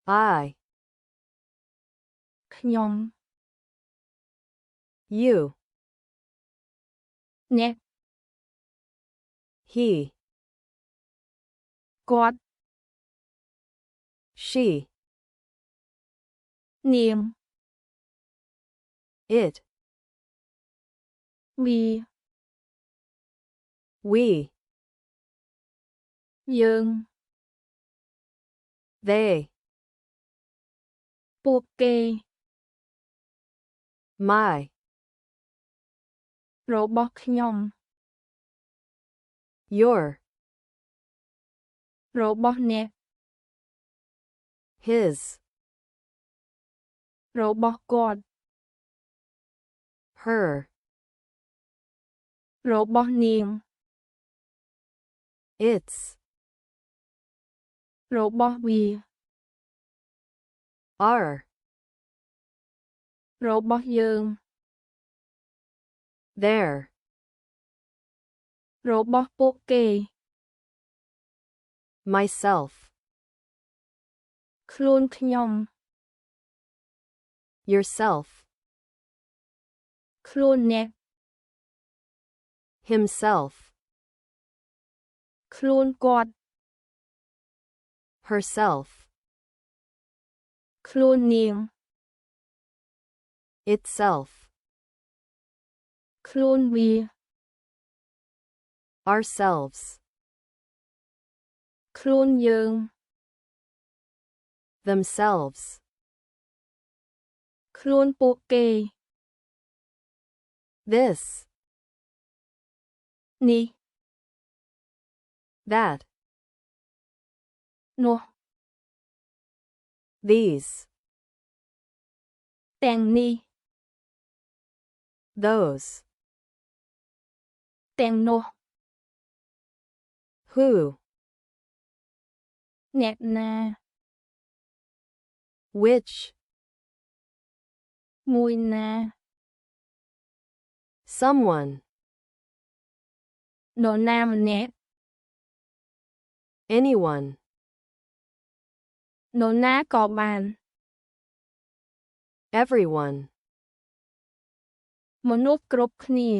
I ខ្ញុំ you អ្នក he គាត់ she នាង it វា we យើង they ពួកគេ my របស់ខ្ញុំ your របស់អ្នក his របស់គាត់ her របស់នាង its របស់វា our របស់យើង their របស់ពួកគេ myself ខ្លួនខ្ញុំ yourself ខ្លួនអ្នក himself ខ្លួនគាត់ herself ខ្លួននាង itself ខ្លួនវា ourselves ខ្លួនយើង themselves ខ្លួនពួកគេ this នេះ that នោះ these ទាំងនេះ those ទាំងនោះ who អ្នកណា which មួយណា someone នរណាម្នាក់ anyone នរណាក៏បាន everyone មនុស្សគ្រប់គ្នា